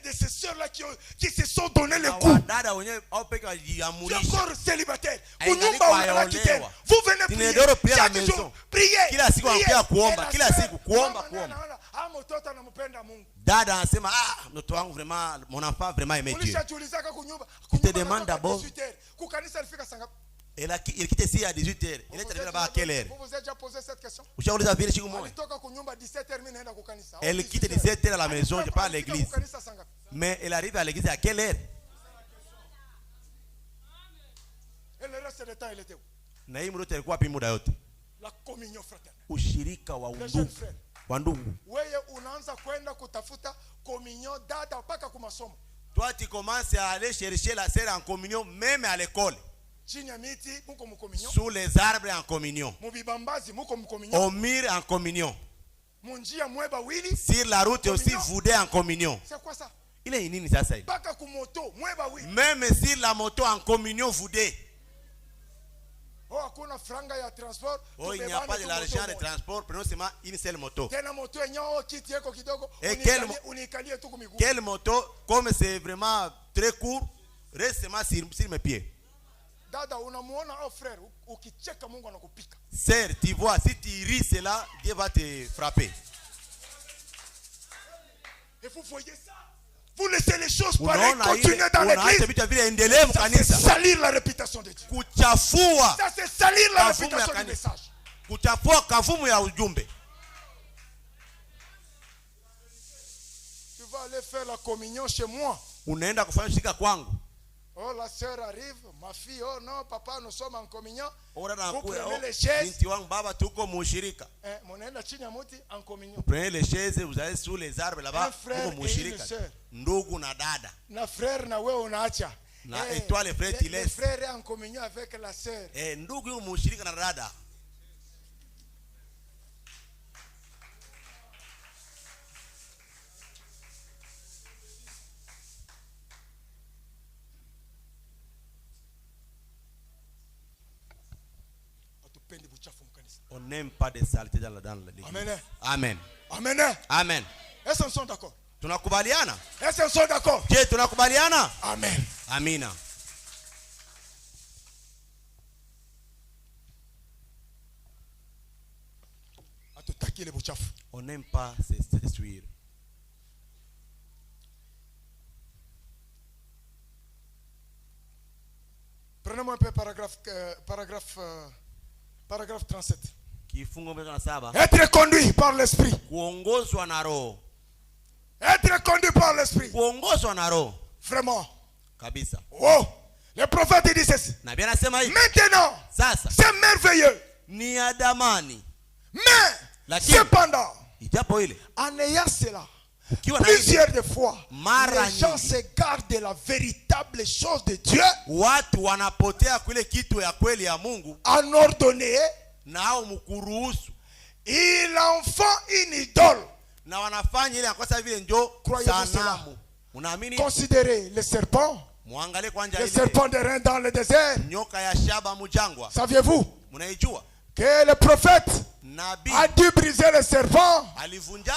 de ces sœurs-là qui se sont donné le coup. Tu es encore célibataire. Vous venez prier. Chaque jour, priez. Dada anasema mtoto wangu vraiment mon enfant vraiment aimé Dieu. Tu te demandes d'abord. Il quitte ici à 18h. Il est arrivé là-bas à quelle heure? Vous vous êtes déjà posé cette question? Elle quitte 17h à la maison, je pas à l'église. Mais elle arrive à l'église à quelle heure? Et le reste du temps, il était où? Na hii mtu alikuwa wapi muda yote? La communion fraternelle. Ushirika wa undugu. Wa ndugu. Wewe unaanza kwenda kutafuta communion dada mpaka kwa masomo. Toi tu commences à aller chercher la sœur en communion même à l'école. Sous les arbres en communion. Au mur en communion. Sur la route aussi voudé en communion. C'est quoi ça? Il est nini sasa hivi? Même sur la moto en communion voudé. Oh, il n'y a pas de l'argent de transport, prenons seulement une seule moto. Et quelle moto, comme c'est vraiment très court, reste seulement sur mes pieds. Sœur, tu vois, si tu ris cela, Dieu va te frapper. Et vous voyez ça? Vous laissez les choses pareilles continuer dans l'église. Ça c'est salir la réputation de Dieu. Ça c'est salir la réputation du message. Tu vas aller faire la communion chez moi. Oh, la sœur arrive, ma fille, oh non, papa, nous sommes en communion. Vous prenez les chaises. Vous prenez les chaises, vous allez sous les arbres là-bas. Na frère na wewe unaacha. Et toi les frères tu laisses. Le frère est en communion avec la sœur. On n'aime pas de saleté dans l'église. Amen. Amen. Amen. Amen. Est-ce qu'on sont d'accord? Tunakubaliana? Est-ce qu'on sont d'accord? Je tunakubaliana? Amen. Amina. On n'aime pas se détruire. Prenez-moi un peu paragraphe 37. Être conduit par l'esprit. Être conduit par l'esprit. Vraiment. Oh, le prophète dit ceci. Maintenant, c'est merveilleux. Mais cependant, en ayant cela, plusieurs de fois, les gens s'égarent de la véritable chose de Dieu. En ordonné, il en font une idole. Croyez-vous cela? Considérez le serpent. Le serpent de rein dans le désert. Saviez-vous que le prophète a dû briser le serpent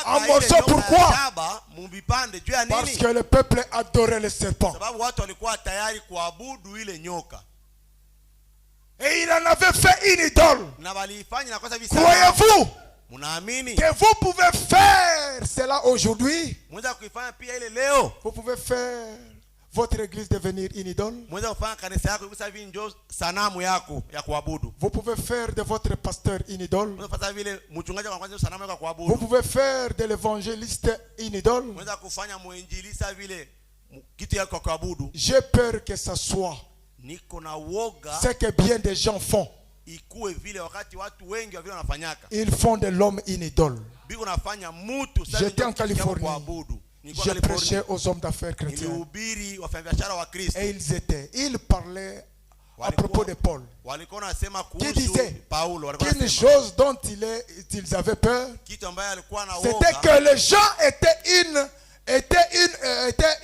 en morceaux? Pourquoi? Parce que le peuple adorait le serpent. Et il en avait fait une idole. Croyez-vous que vous pouvez faire cela aujourd'hui? Vous pouvez faire votre église devenir une idole. Vous pouvez faire de votre pasteur une idole. Vous pouvez faire de l'évangéliste une idole. J'ai peur que ça soit ce que bien des gens font. Ils font de l'homme une idole. J'étais en Californie. Je prêchais aux hommes d'affaires chrétiens. Et ils parlaient à propos de Paul. Qui disait qu'une chose dont ils avaient peur, c'était que les gens étaient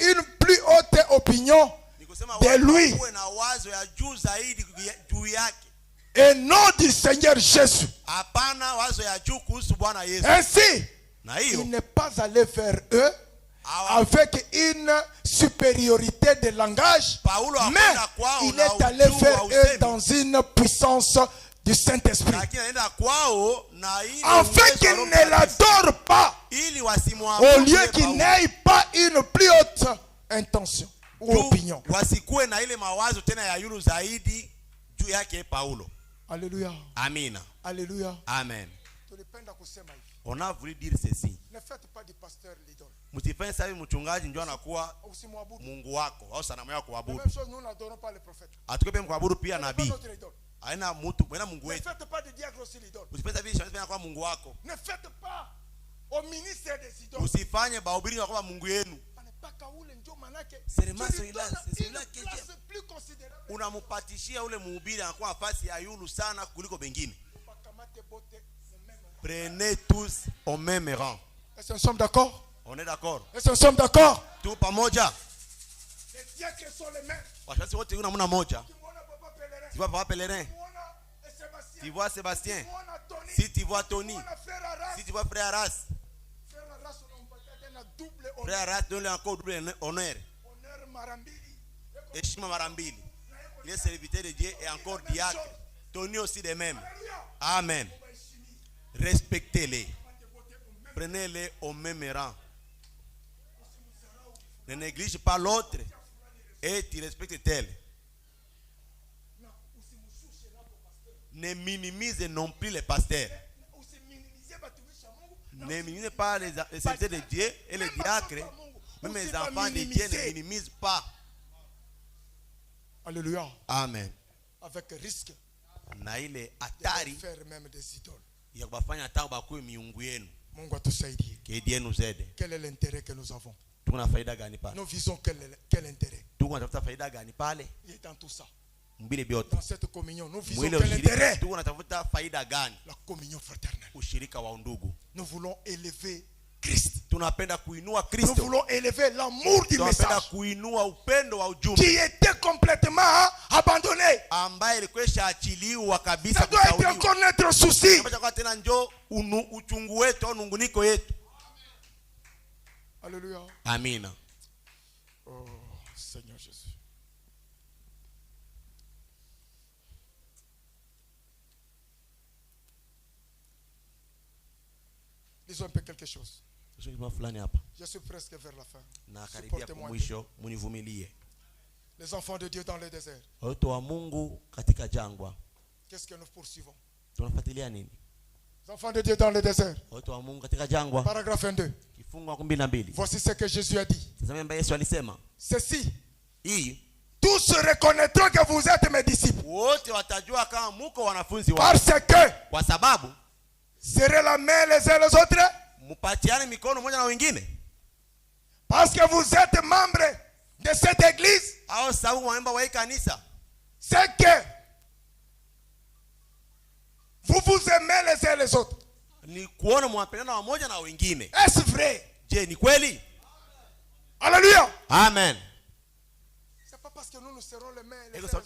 une plus haute opinion de lui et non du Seigneur Jésus. Ainsi, il n'est pas allé vers eux avec une supériorité de langage, mais il est allé faire eux dans une puissance du Saint-Esprit, afin qu'ils ne l'adorent pas, au lieu qu'ils n'aient pas une plus haute intention ou opinion. Alléluia. Amen. Alléluia. Amen. On a voulu dire ceci. Ne faites pas du pasteur l'idole. Msifanye sababu mchungaji ndio anakuwa Mungu wako au sanamu yako kuabudu. Nous n'adorons pas les prophètes. Atukepe mkuabudu pia nabii. Haina mtu, mwana Mungu wetu. Ne faites pas de diacre aussi l'idole. Usifanye sababu shamba kwa Mungu wako. Ne faites pas au ministère des idoles. Usifanye bahubiri kwa Mungu yenu. Unamupatishia ule mhubiri anakuwa nafasi ya yulu sana kuliko bengine. Prenez tous au même rang. Est-ce que nous sommes d'accord? On est d'accord. Est-ce que nous sommes d'accord? Tout pamoja. Les diacres sont les mêmes. Washasi wote kuna muna moja. Tu vois Papa Pèlerin. Tu vois Sébastien. Si tu vois Tony. Si tu vois Frère Arras. Frère Arras donne encore double honneur. Eshima Marambili. Il est serviteur de Dieu et encore diacre. Tony aussi de même. Amen. Respectez-les. Prenez-les au même rang. Ne néglige pas l'autre et tu respectes tel. Ne minimise non plus les pasteurs. Ne minimise pas les serviteurs de Dieu et les diacres. Même les enfants de Dieu ne minimisent pas. Alléluia. Amen. Avec risque na ile hatari faire même des idoles. Ya kubafanya hata bakue miungu yenu. Mungu atusaidie. Que Dieu nous aide. Quel est l'intérêt que nous avons? Tuna faida gani pale? Nous visons quel intérêt? Tunatafuta faida gani pale? Il est dans tout ça. Mbile biote. Dans cette communion, nous visons quel intérêt? Tunatafuta faida gani? La communion fraternelle. Ushirika wa undugu. Nous voulons élever Christ. Tunapenda kuinua Kristo. Nous voulons élever l'amour du message. Tunapenda kuinua upendo wa ujumbe. Qui était complètement abandonné. Ambaye ilikuwa achiliwa kabisa. Ça doit être encore notre souci. Tunataka tena njoo uchungu wetu au nunguniko yetu. Alléluia. Amina. Oh Seigneur Jésus. Disons un peu quelque chose. Je suis presque vers la fin. Supportez-moi. Les enfants de Dieu dans le désert. Qu'est-ce que nous poursuivons? Les enfants de Dieu dans le désert. Paragraphe 22. Voici ce que Jésus a dit. Ceci. Tous reconnaîtront que vous êtes mes disciples. Parce que serrez la main les uns les autres. Parce que vous êtes membres de cette église. C'est que vous vous aimez les uns les autres. Est-ce vrai? Alléluia. Amen. C'est pas parce que nous nous serrons les mains les autres.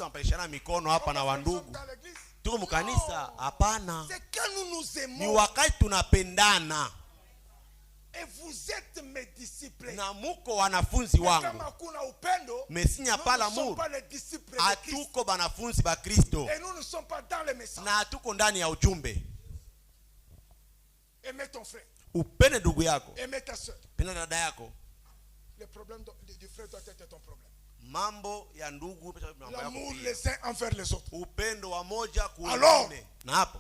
C'est que nous nous aimons. Et vous êtes mes disciples. Na muko wanafunzi wangu. Mais s'il n'y a pas l'amour, hatuko banafunzi ba Kristo. Et nous ne sommes pas dans le message. Na hatuko ndani ya ujumbe. Aimez ton frère. Upende ndugu yako. Aimez ta soeur. Penda dada yako. Le problème du frère doit être ton problème. Mambo ya ndugu, l'amour les uns envers les autres. Upendo wa moja kwa alors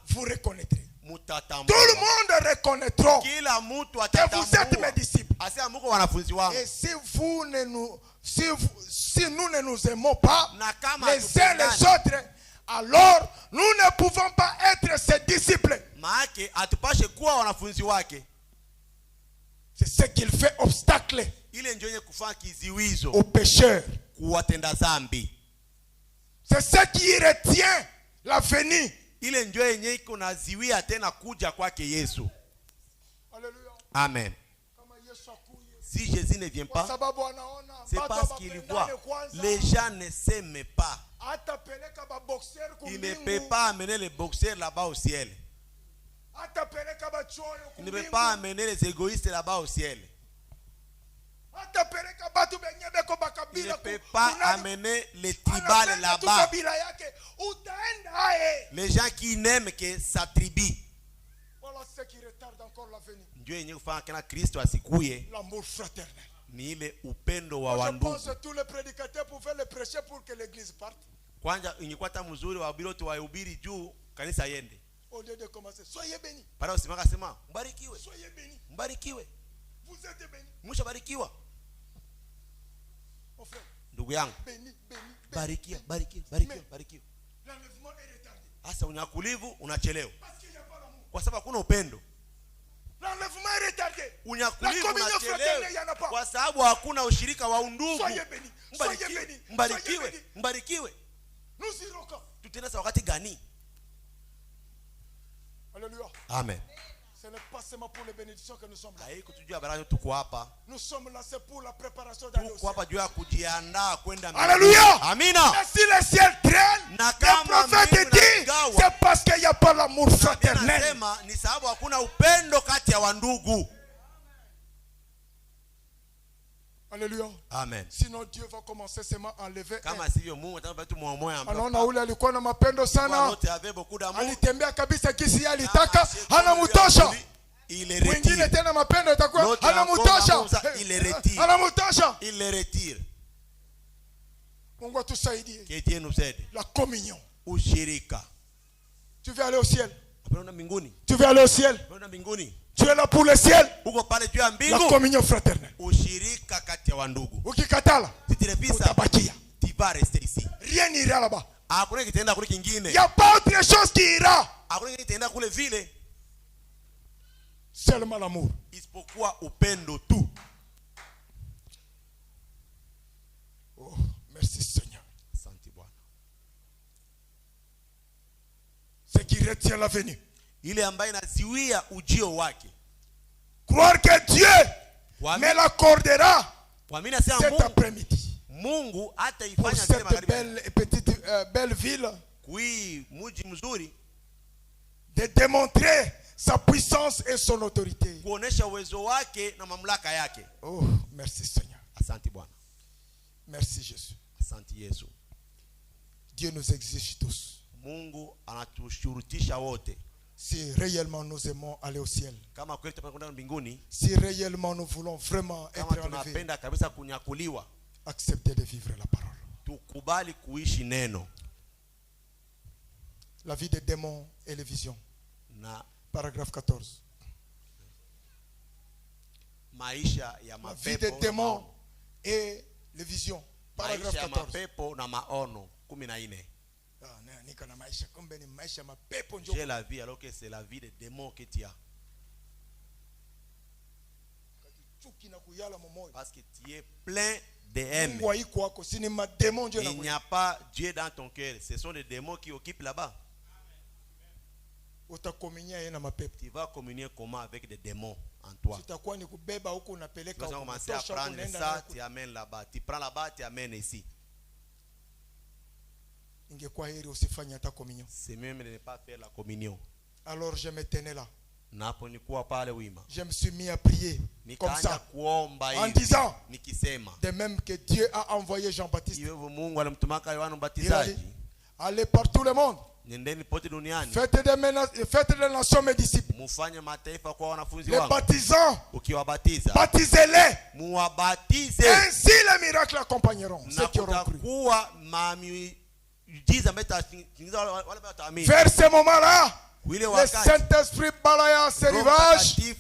vous reconnaîtrez. Tout le monde reconnaîtra que vous êtes mes disciples. Et si nous ne nous aimons pas les uns les autres, alors nous ne pouvons pas être ses disciples. C'est ce qu'il fait obstacle aux pécheurs. C'est ce qui retient la venue. Alléluia. Amen. Si Jésus ne vient pas, c'est parce qu'il voit. Les gens ne s'aiment pas. Il ne peut pas amener les boxeurs là-bas au ciel. Il ne peut pas amener les égoïstes là-bas au ciel. ne peut pas amener les tribales là-bas. Les gens qui n'aiment que sa tribu. Voilà ce qui retarde encore la venue. L'amour fraternel. Ni ile upendo wa wandugu. Je pense que tous les prédicateurs pouvaient le prêcher pour que l'église parte. Kwanza ingekuwa mzuri wa biloti wahubiri juu kanisa yende. Au lieu de commencer, soyez bénis. Para usimaka sema mbarikiwe. Soyez bénis. Mbarikiwe. Vous êtes bénis. Mshabarikiwa. Mon frère. Ndugu yangu. Bénis, bénis. Barikiwa. L'enlèvement est retardé. Asa unyakulivu unachelewa. Parce qu'il n'y a pas l'amour. Kwa sababu hakuna upendo. L'enlèvement est retardé. Unyakulivu unachelewa. Kwa sababu hakuna ushirika wa undugu. Soyez bénis. Soyez bénis. Mbarikiwe. Nous irons quand? Tutaenda sa wakati gani? Alléluia. Amen. Ce n'est pas seulement pour les bénédictions que nous sommes là. Nous sommes là c'est pour la préparation d'aller au ciel. Alléluia. Amina. Et si le ciel traîne, le prophète dit, c'est parce qu'il n'y a pas l'amour fraternel. Alléluia. Amen. Sinon Dieu va commencer seulement à enlever. Anaona ule alikuwa na mapendo sana. Alitembea kabisa kisi alitaka, anamutosha. Mwingine tena mapendo itakuwa anamutosha. Anamutosha. Il le retire. Mungu atusaidie. Que Dieu nous aide. La communion. Ushirika. Tu veux aller au ciel? Tu veux aller au ciel? Tu es là pour le ciel. La communion fraternelle. Ukikatala, utabakia. Rien n'ira là-bas. Il n'y a pas autre chose qui ira. Seulement l'amour. Oh, merci Seigneur. Ce qui retient la venue. Croire que Dieu me l'accordera cet après-midi. Pour cette belle et petite belle ville, de démontrer sa puissance et son autorité. Oh, merci Seigneur. Merci Jésus. Dieu nous exige tous. Si réellement nous aimons aller au ciel, si réellement nous voulons vraiment être enlevés, acceptez de vivre la parole. La vie des démons et les visions. Paragraphe 14. La vie des démons et les visions. Paragraphe 14. J'ai la vie alors que c'est la vie des démons que tu as. Parce que tu es plein de haine. Il n'y a pas Dieu dans ton cœur. Ce sont les démons qui occupent là-bas. Tu vas communier comment avec des démons en toi? Tu vas commencer à prendre ça, tu amènes là-bas. Tu prends là-bas, tu amènes ici. C'est même de ne pas faire la communion. Alors je me tenais là. Je me suis mis à prier comme ça, en disant de même que Dieu a envoyé Jean-Baptiste. Il a dit, allez par tout le monde. Faites des nations mes disciples. Les baptisants, baptisez-les. Ainsi les miracles accompagneront ceux qui auront cru. Vers ce moment-là, le Saint-Esprit balaya ces rivages et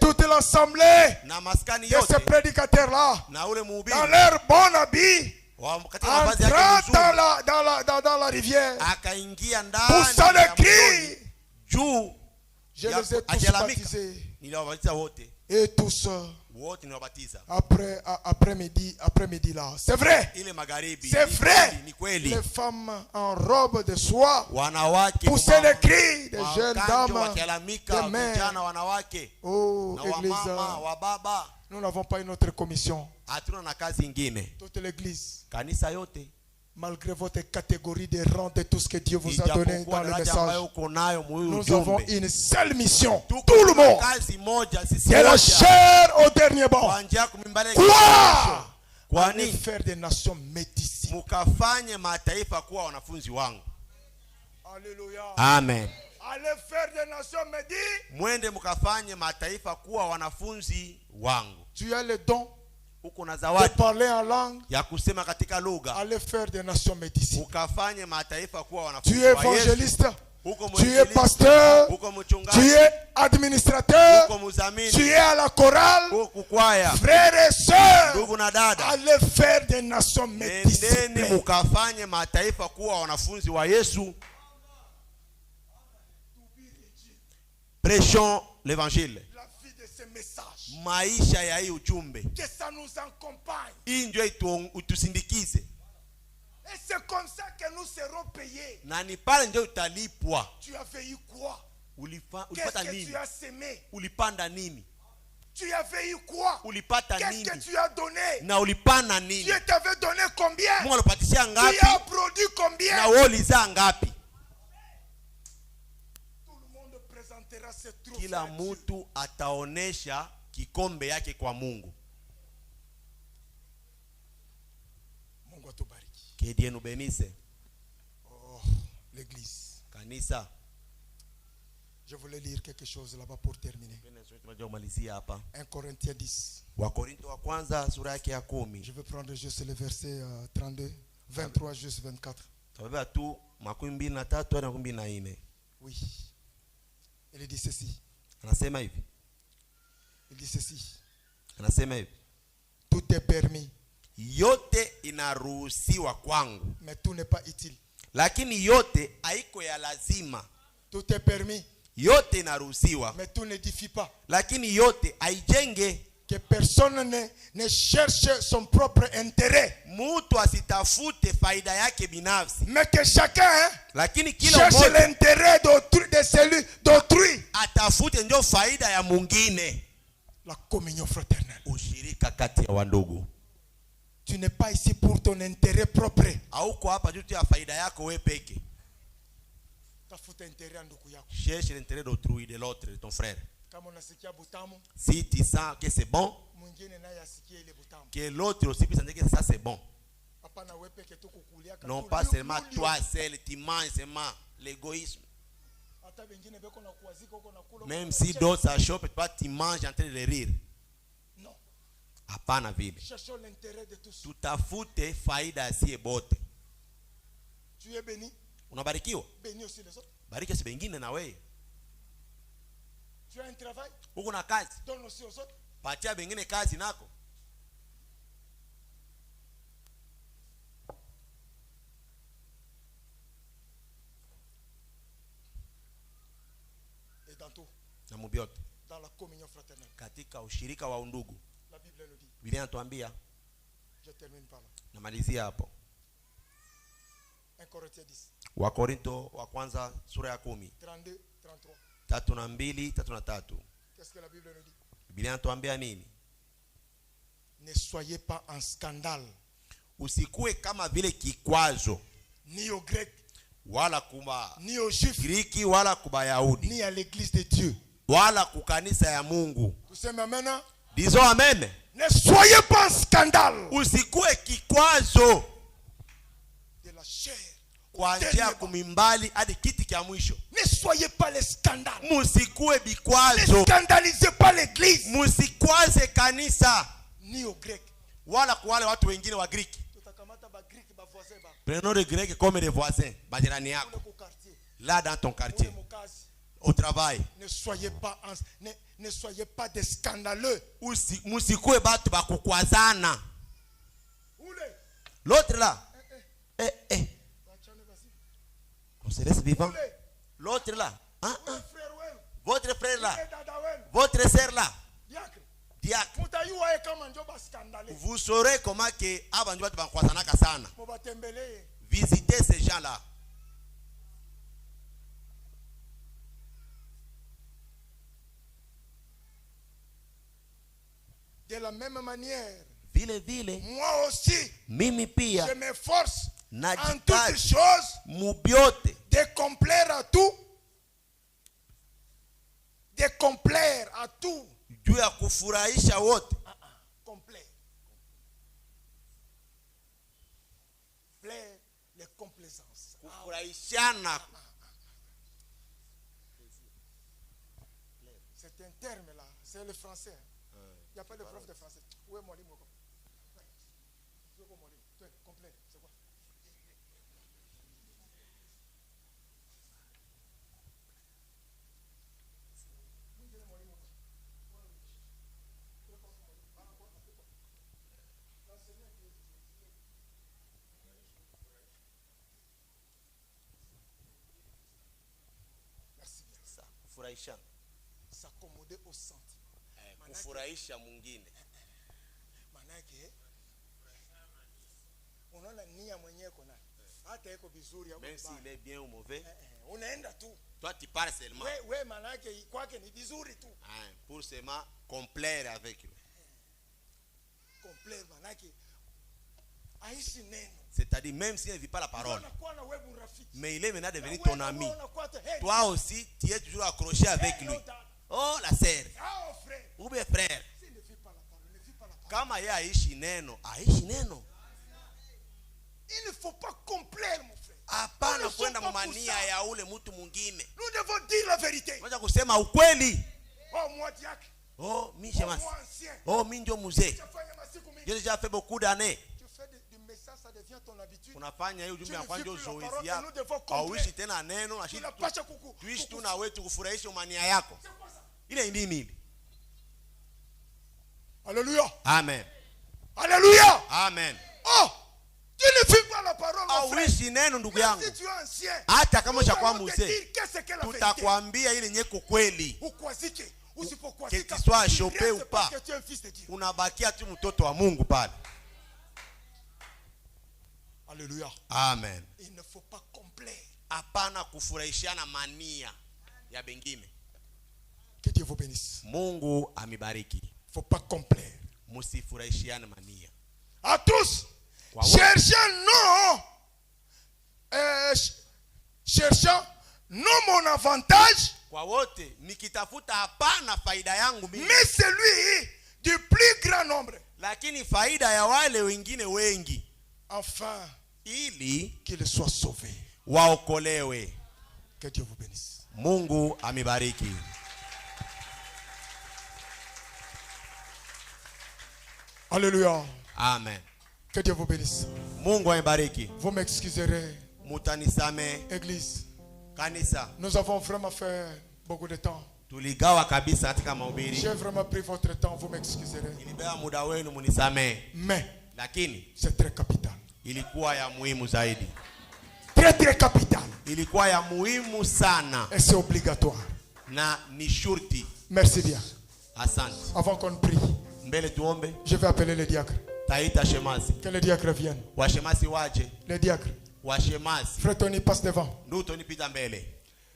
toute l'assemblée de ces prédicateurs-là, dans leur bon habit, entrant dans la rivière, poussant des cris. Je les ai tous baptisés. Et tous après-midi là. C'est vrai. C'est vrai. Les femmes en robe de soie poussaient les cris des jeunes dames, des mères. Oh, Église, nous n'avons pas une autre commission. Toute l'église, malgré votre catégorie de rang de tout ce que Dieu vous a donné dans le message, nous avons une seule mission. Tout le monde, de la chair au dernier banc. Allez faire des nations mes disciples. Mukafanye mataifa kuwa wanafunzi wangu. Alléluia. Amen. Allez faire des nations mes disciples. Mwende mukafanye mataifa kuwa wanafunzi wangu. Tu as le don de parler en langue. Ya kusema katika lugha. Allez faire des nations mes disciples. Mukafanye mataifa kuwa wanafunzi. Tu es évangéliste. Tu es pasteur, tu es administrateur, tu es à la chorale, frères et sœurs, allez faire des nations mes disciples. Mukafanye mataifa kuwa wanafunzi wa Yesu. Prêchons l'évangile. La vie de ce message. Maisha ya hii ujumbe. Que ça nous accompagne. Hii ndio itusindikize. Et c'est comme ça que nous serons payés. Na ni pale ndio utalipwa. Tu avais eu quoi? Ulipata nini? Qu'est-ce que tu as semé? Ulipanda nini? Tu avais eu quoi? Ulipata nini? Qu'est-ce que tu as donné? Na ulipanda nini? Dieu t'avait donné combien? Mungu alipatishia ngapi? Tu as produit combien? Na wewe ulizaa ngapi? Tout le monde présentera ses trophées. Kila mtu ataonesha kikombe yake kwa Mungu. Mungu atubariki. Que Dieu nous bénisse. Oh, l'église. Kanisa. Je voulais lire quelque chose là-bas pour terminer. 1 Corinthiens 10. Je vais prendre juste le verset 32, 23 juste 24. Oui. Il dit ceci. Il dit ceci. Tout est permis. Yote inaruhusiwa kwangu. Mais tout n'est pas utile. Lakini yote haiko ya lazima. Tout est permis. Yote inaruhusiwa. Mais tout n'édifie pas. Lakini yote haijenge. Que personne ne cherche son propre intérêt. Mutu asitafute faida yake binafsi. Mais que chacun lakini kila cherche l'intérêt d'autrui, de celui d'autrui. Atafute ndio faida ya mwingine. La communion fraternelle. Ushirika kati ya wandugu. Tu n'es pas ici pour ton intérêt propre. Hauko hapa juu ya faida yako wewe peke. Tafuta intérêt ndugu yako. Cherche l'intérêt d'autrui, de l'autre, de ton frère. Kama unasikia butamu, si tu sens que c'est bon, mwingine naye asikie ile butamu. Que l'autre aussi puisse sentir que ça c'est bon. Hapana wewe peke tu kukulia kama. Non pas seulement toi seul, tu manges seulement l'égoïsme. Hata wengine beko na kuazika huko na kula. Même si d'autres s'achoppent, toi tu manges en train de rire. Non. Hapana vile. Cherchons l'intérêt de tous. Tutafute faida si bote. Tu es béni. Unabarikiwa? Béni aussi les autres. Bariki si wengine na wewe. Tu as un travail? Uko na kazi? Donne aussi aux autres. Patia wengine kazi nako. Et dans tout. Na mubiote. Dans la communion fraternelle. Katika ushirika wa undugu. La Bible nous dit. Biblia inatuambia. Je termine par là. Namalizia hapo. 1 Corinthiens 10. Wakorinto wa kwanza sura ya 10. 32, 33. 32, 33. Qu'est-ce que la Bible nous dit? Biblia inatuambia nini? Ne soyez pas en scandale. Usikue kama vile kikwazo. Ni au grec. Wala kuba. Ni au juif. Griki wala kuba Yahudi. Ni à l'église de Dieu. Wala kukanisa ya Mungu. Tuseme amen. Disons amen. Ne soyez pas en scandale. Usikue kikwazo. De la chair. Kwa njia kumimbali hadi kiti kia mwisho. Ne soyez pas les scandales. Musikue bikwazo. Ne scandalisez pas l'église. Musikwaze kanisa. Ni au grec. Wala kwa wale watu wengine wa Griki. Tutakamata ba Greek ba voisin ba. Prenons les Grecs comme des voisins, bajirani yako. Là dans ton quartier. Au travail. Ne soyez pas des scandaleux. Musikue batu ba kukwazana. L'autre là. On se laisse vivant. L'autre là. Votre frère là. Votre sœur là. Diacre. Vous saurez comment que avant de bakwazanaka sana. Visitez ces gens là. De la même manière. Vile. Moi aussi. Mimi pia. Je m'efforce. En toutes Najikazi. choses. Mubiote. De complaire à tout. De complaire à tout. Juu ya kufurahisha wote. Complaire. Les complaisances. Kufurahishana. C'est un terme là, c'est le français. Il n'y a pas de prof de français. Où est mon livre? Complet, c'est quoi? Kufurahisha. S'accommoder au sentiment. Kufurahisha mwingine. Manake unaona nia mwenyewe kona. Hata iko vizuri au même s'il est bien ou mauvais. Unaenda tu. Toi tu parles seulement. Wewe manake kwake ni vizuri tu. Pour seulement complaire avec lui. Complaire manake aishi neno. C'est-à-dire même s'il ne vit pas la parole. Mais il est maintenant devenu ton ami. Toi aussi, tu es toujours accroché avec lui. Oh, la sœur. Ou bien frère. Kama yeye aishi neno, aishi neno. Il ne faut pas complaire, mon frère. Hapana kwenda mania ya ule mtu mwingine. Nous devons dire la vérité. Wacha kusema ukweli. Oh, moi diacre. Oh, mi shemasi. Oh, mi ndio mzee. J'ai déjà fait beaucoup d'années. Ça devient ton habitude. Unafanya hiyo ujumbe afanye uzoezi yako. Hauishi tena neno na shida. Tuishi tu na wewe tukufurahishe mania yako. Ile nini ile? Alléluia. Amen. Alléluia. Amen. Oh, tu ne vis pas la parole, mon frère. Hauishi neno ndugu yangu. Si tu es ancien. Hata kama ushakuwa mzee. Tutakwambia ile nyeko kweli. Ukwazike. Usipokwazika. Que tu sois chopé ou pas. Unabakia tu mtoto wa Mungu pale. Alléluia. Amen. Il ne faut pas complaire. Hapana kufurahishiana mania ya bengine. Que Dieu vous bénisse. Mungu amibariki. Faut pas complaire. Musifurahishiane mania. À tous. Cherchant non mon avantage. Kwa wote nikitafuta hapana faida yangu mimi. Mais celui du plus grand nombre. Lakini faida ya wale wengine wengi. Enfin, ili qu'il soit sauvé. Waokolewe. Que Dieu vous bénisse. Mungu amibariki. Alléluia. Amen. Que Dieu vous bénisse. Mungu amibariki. Vous m'excuserez. Mutanisame. Église. Kanisa. Nous avons vraiment fait beaucoup de temps. Tuligawa kabisa katika mahubiri. J'ai vraiment pris votre temps, vous m'excuserez. Nilibeba muda wenu munisamee. Mais lakini c'est très capital. Ilikuwa ya muhimu zaidi. Très très capital. Ilikuwa ya muhimu sana. Et c'est obligatoire. Na ni shurti. Merci bien. Asante. Avant qu'on prie. Mbele tuombe. Je vais appeler les diacres. Taita shemasi. Que les diacres viennent. Washemasi waje. Les diacres. Washemasi. Frère Tony passe devant. Ndio Tony pita mbele.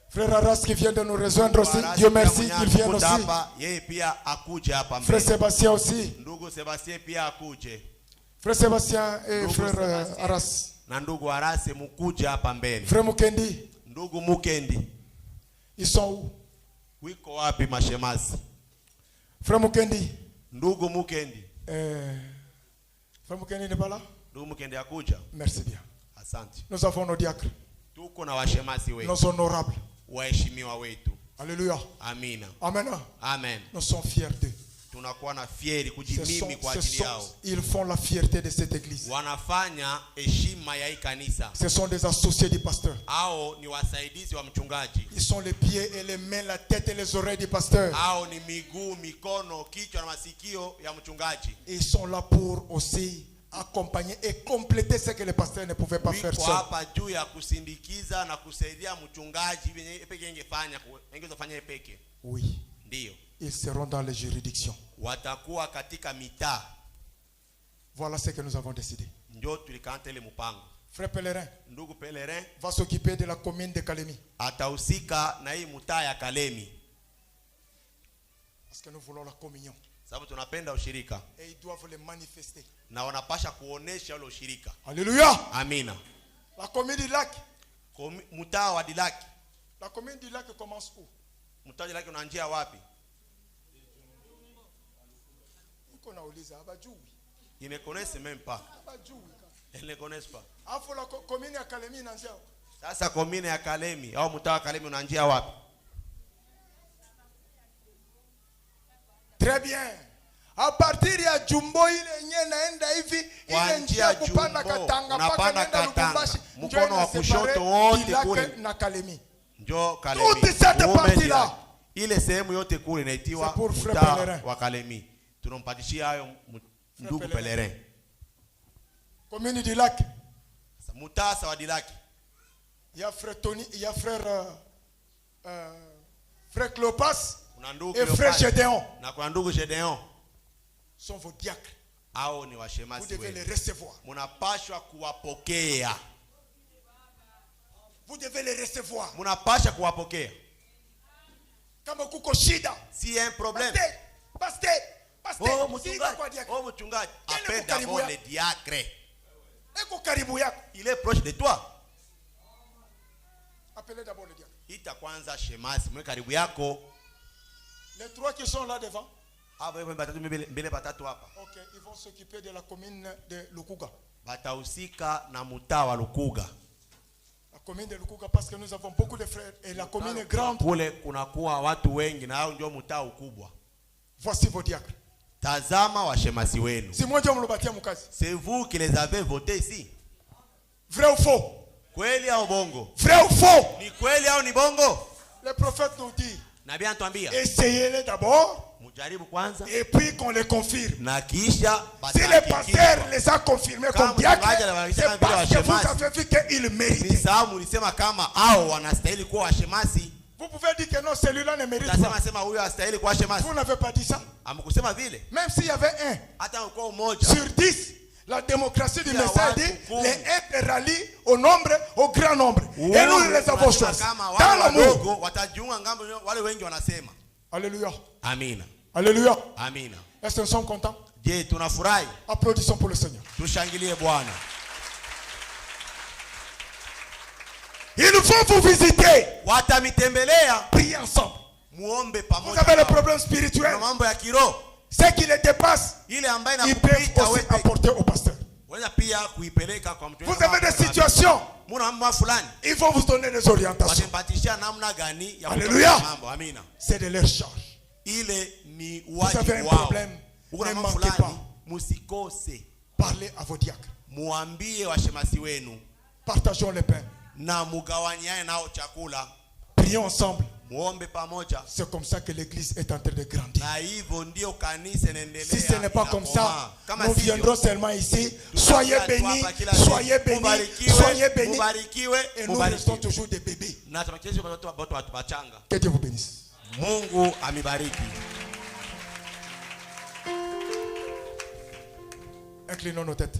Frère Arras qui vient de nous rejoindre aussi. Dieu merci, il vient aussi. Yeye pia akuje hapa mbele. Frère Sébastien aussi. Ndugu Sébastien pia akuje. Frère Sébastien et ndugu frère Sébastien. Arras. Na ndugu Arras mukuje hapa mbele. Frère Mukendi. Ndugu Mukendi. Ils sont où? Wiko wapi mashemasi? Frère Mukendi. Ndugu Mukendi. Frère Mukendi n'est pas là? Ndugu Mukendi akuja. Merci bien. Asante. Nous avons nos diacres. Tuko na washemasi wetu. Nos honorables. Waheshimiwa wetu. Alléluia. Amina. Amen. Amen. Nous sommes fiers d'eux. Tunakuwa na fieri kujimimi kwa ajili yao. Ils font la fierté de cette église. Wanafanya heshima ya hii kanisa. Ce sont des associés du pasteur. Hao ni wasaidizi wa mchungaji. Ils sont les pieds et les mains, la tête et les oreilles du pasteur. Hao ni miguu, mikono, kichwa na masikio ya mchungaji. Ils sont là pour aussi accompagner et compléter ce que le pasteur ne pouvait pas faire seul. Hapa juu ya kusindikiza na kusaidia mchungaji peke ingefanya, ingefanya peke. Oui. Ndio. Ils seront dans les juridictions. Watakuwa katika mitaa. Voilà ce que nous avons décidé. Ndio tulikanta ile mpango. Frère Pèlerin. Ndugu Pèlerin va s'occuper de la commune de Kalemi. Atahusika na hii mtaa ya Kalemi. Parce que nous voulons la communion. Sababu tunapenda ushirika. Et ils doivent le manifester. Na wanapasha kuonesha ule ushirika. Alléluia. Amina. La commune du lac. Mtaa wa Dilaki. La commune du lac commence où? Mtaa wa Dilaki unaanzia wapi? Uko na uliza abajui. Il ne connaissent même pas. Elles ne connaissent pas. La commune ya Kalemi na njia. Sasa commune ya Kalemi au mtaa wa Kalemi una njia wapi? Très bien. À partir ya Jumbo ile nye naenda hivi ile njia kupanda Katanga mpaka naenda Lubumbashi. Mkono wa kushoto wote kule na Kalemi. Njoo Kalemi. Toute cette partie là. Ile sehemu yote kule inaitwa mtaa wa Kalemi. Tunampatishia hayo ndugu Pelerin. Commune du Lac. Mutasa wa Dilaki. Il y a frère Tony, il y a frère frère Clopas et frère Gédéon. Na kuna ndugu Gédéon. Sont vos diacres. Hao ni washemasi. Vous devez les recevoir. Munapashwa kuwapokea. Vous devez les recevoir. Munapasha kuwapokea. Kama kuko shida. Si un problème. Pasteur. Oh mchungaji. Appelle d'abord les diacres. Il est proche de toi. Appelez d'abord le diacre. Ita kwanza shemasi mwe karibu yako. Les trois qui sont là devant. Okay, ils vont s'occuper de la commune de Lukuga. Batahusika na mtaa wa Lukuga. La commune de Lukuga parce que nous avons beaucoup de frères et la commune est grande. Kule kunakuwa watu wengi na hao ndio mtaa ukubwa. Voici vos diacres. Tazama washemasi wenu. Si moi mlobatia mkazi. C'est vous qui les avez votés ici. Vrai ou faux? Kweli au bongo? Vrai ou faux? Ni kweli au ni bongo? Le prophète nous dit. Nabii anatuambia. Essayez-les d'abord. Mujaribu kwanza. Et puis qu'on les confirme. Na kisha si le pasteur les a confirmés comme diacres, c'est parce que vous avez vu qu'ils méritent. Ni sababu ulisema kama hao wanastahili kuwa washemasi. Vous pouvez dire que non, celui-là ne mérite pas. Vous n'avez pas dit ça. Même s'il y avait un sur 10, la démocratie du message dit les uns rallient au nombre, au grand nombre. Et nous les avons choisis. Dans l'amour. Alléluia. Amen. Alléluia. Amen. Est-ce que nous sommes contents? Tunafurahi. Applaudissons pour le Seigneur. Tushangilie Bwana. Ils vont vous visiter. Priez ensemble. Vous avez le problème spirituel. Ce qui les dépasse, ils peuvent aussi apporter au pasteur. Vous avez des situations. Ils vont vous donner des orientations. Alléluia. C'est de leur charge. Vous avez un problème. Ne manquez pas. Parlez à vos diacres. Partageons les pains. Prions ensemble. C'est comme ça que l'église est en train de grandir. Si ce n'est pas comme ça, nous viendrons seulement ici. Soyez bénis, soyez bénis, soyez bénis. Et nous restons toujours des bébés. Que Dieu vous bénisse. Inclinons nos têtes.